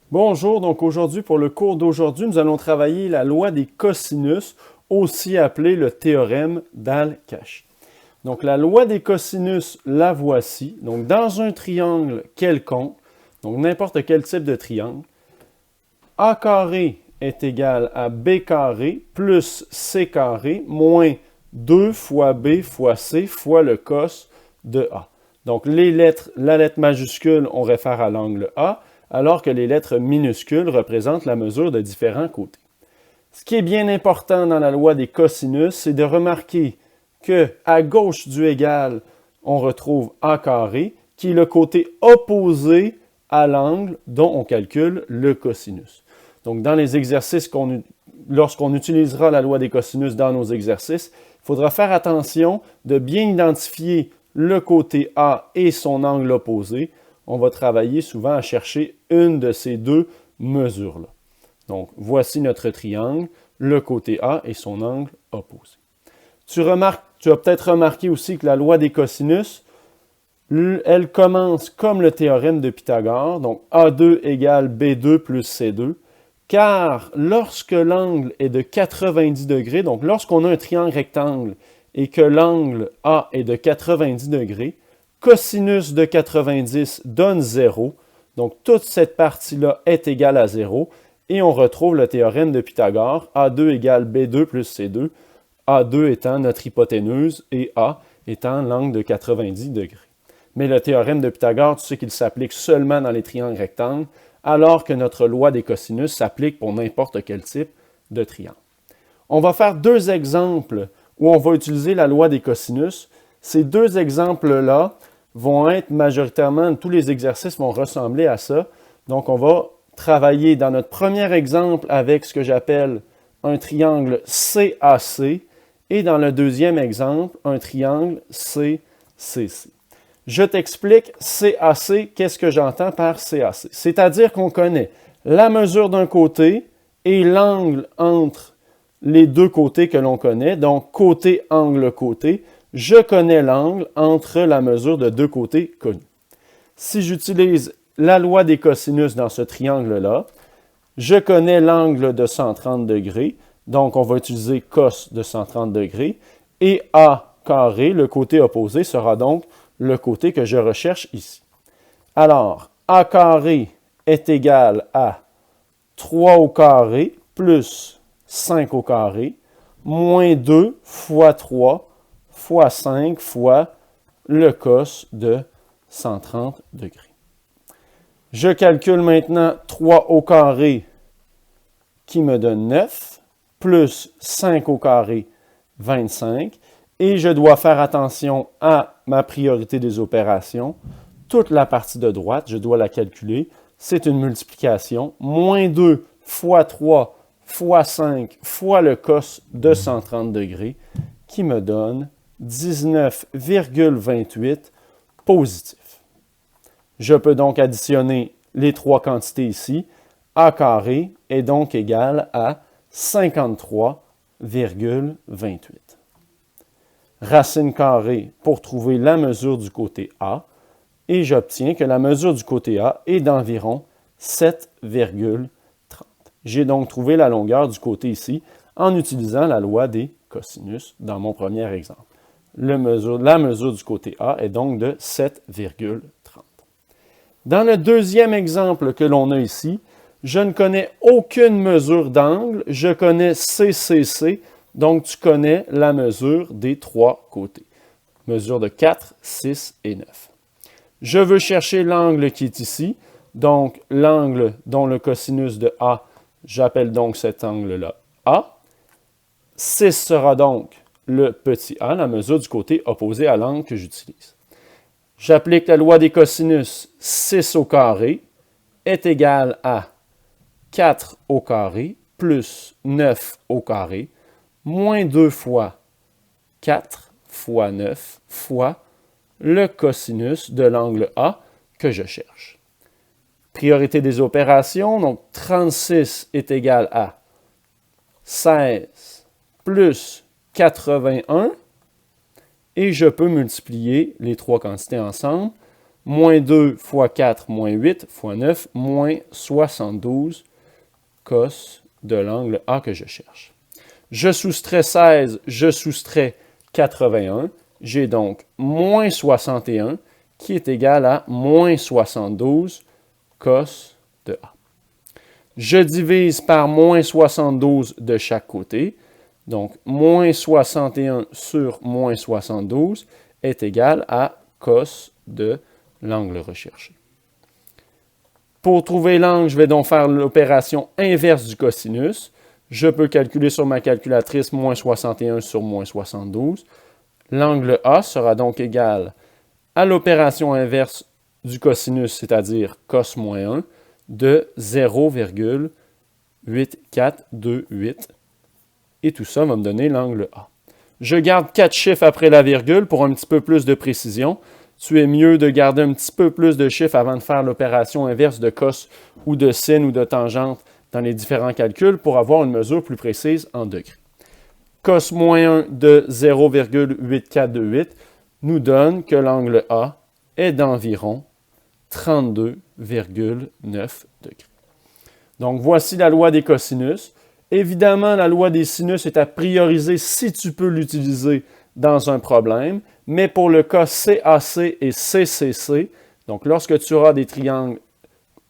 Bonjour, donc aujourd'hui, pour le cours d'aujourd'hui, nous allons travailler la loi des cosinus, aussi appelée le théorème d'Al-Kashi. Donc la loi des cosinus, la voici. Donc dans un triangle quelconque, donc n'importe quel type de triangle, A carré est égal à B carré plus C carré moins 2 fois B fois C fois le cos de A. Donc la lettre majuscule, on réfère à l'angle A, alors que les lettres minuscules représentent la mesure de différents côtés. Ce qui est bien important dans la loi des cosinus, c'est de remarquer qu'à gauche du égal, on retrouve A carré, qui est le côté opposé à l'angle dont on calcule le cosinus. Donc, dans les exercices, lorsqu'on utilisera la loi des cosinus dans nos exercices, il faudra faire attention de bien identifier le côté A et son angle opposé. On va travailler souvent à chercher une de ces deux mesures-là. Donc, voici notre triangle, le côté A et son angle opposé. Tu as peut-être remarqué aussi que la loi des cosinus, elle commence comme le théorème de Pythagore, donc A2 égale B2 plus C2, car lorsque l'angle est de 90 degrés, donc lorsqu'on a un triangle rectangle et que l'angle A est de 90 degrés, cosinus de 90 donne 0, donc toute cette partie-là est égale à 0, et on retrouve le théorème de Pythagore, A2 égale B2 plus C2, A2 étant notre hypoténuse et A étant l'angle de 90 degrés. Mais le théorème de Pythagore, tu sais qu'il s'applique seulement dans les triangles rectangles, alors que notre loi des cosinus s'applique pour n'importe quel type de triangle. On va faire deux exemples où on va utiliser la loi des cosinus. Ces deux exemples-là vont être majoritairement, tous les exercices vont ressembler à ça. Donc, on va travailler dans notre premier exemple avec ce que j'appelle un triangle CAC et dans le deuxième exemple, un triangle CCC. Je t'explique CAC, qu'est-ce que j'entends par CAC? C'est-à-dire qu'on connaît la mesure d'un côté et l'angle entre les deux côtés que l'on connaît, donc côté, angle, côté. Je connais l'angle entre la mesure de deux côtés connus. Si j'utilise la loi des cosinus dans ce triangle-là, je connais l'angle de 130 degrés, donc on va utiliser cos de 130 degrés, et A carré, le côté opposé, sera donc le côté que je recherche ici. Alors, A carré est égal à 3 au carré plus 5 au carré, moins 2 fois 3 fois 5 fois le cos de 130 degrés. Je calcule maintenant 3 au carré qui me donne 9, plus 5 au carré, 25. Et je dois faire attention à ma priorité des opérations. Toute la partie de droite, je dois la calculer. C'est une multiplication. Moins 2 fois 3 fois 5 fois le cos de 130 degrés qui me donne 19,28 positif. Je peux donc additionner les trois quantités ici. A carré est donc égal à 53,28. Racine carrée pour trouver la mesure du côté A, et j'obtiens que la mesure du côté A est d'environ 7,30. J'ai donc trouvé la longueur du côté ici en utilisant la loi des cosinus dans mon premier exemple. La mesure du côté A est donc de 7,30. Dans le deuxième exemple que l'on a ici, je ne connais aucune mesure d'angle, je connais CCC, donc tu connais la mesure des trois côtés. Mesure de 4, 6 et 9. Je veux chercher l'angle qui est ici, donc l'angle dont le cosinus de A, j'appelle donc cet angle-là A. 6 sera donc le petit a, la mesure du côté opposé à l'angle que j'utilise. J'applique la loi des cosinus. 6 au carré est égal à 4 au carré plus 9 au carré moins 2 fois 4 fois 9 fois le cosinus de l'angle A que je cherche. Priorité des opérations, donc 36 est égal à 16 plus 81, et je peux multiplier les trois quantités ensemble. moins 2 fois 4, moins 8 fois 9, moins 72 cos de l'angle A que je cherche. Je soustrais 16, je soustrais 81. J'ai donc moins 61 qui est égal à moins 72 cos de A. Je divise par moins 72 de chaque côté. Donc, moins 61 sur moins 72 est égal à cos de l'angle recherché. Pour trouver l'angle, je vais donc faire l'opération inverse du cosinus. Je peux calculer sur ma calculatrice moins 61 sur moins 72. L'angle A sera donc égal à l'opération inverse du cosinus, c'est-à-dire cos moins 1, de 0,8428. Et tout ça va me donner l'angle A. Je garde 4 chiffres après la virgule pour un petit peu plus de précision. Tu es mieux de garder un petit peu plus de chiffres avant de faire l'opération inverse de cos ou de sin ou de tangente dans les différents calculs pour avoir une mesure plus précise en degrés. Cos moins 1 de 0,8428 nous donne que l'angle A est d'environ 32,9 degrés. Donc, voici la loi des cosinus. Évidemment, la loi des sinus est à prioriser si tu peux l'utiliser dans un problème, mais pour le cas CAC et CCC, donc lorsque tu auras des triangles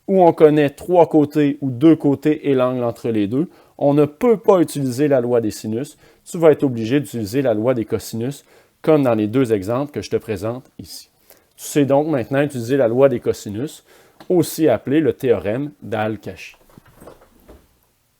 où on connaît 3 côtés ou 2 côtés et l'angle entre les deux, on ne peut pas utiliser la loi des sinus. Tu vas être obligé d'utiliser la loi des cosinus, comme dans les 2 exemples que je te présente ici. Tu sais donc maintenant utiliser la loi des cosinus, aussi appelée le théorème d'Al-Kashi.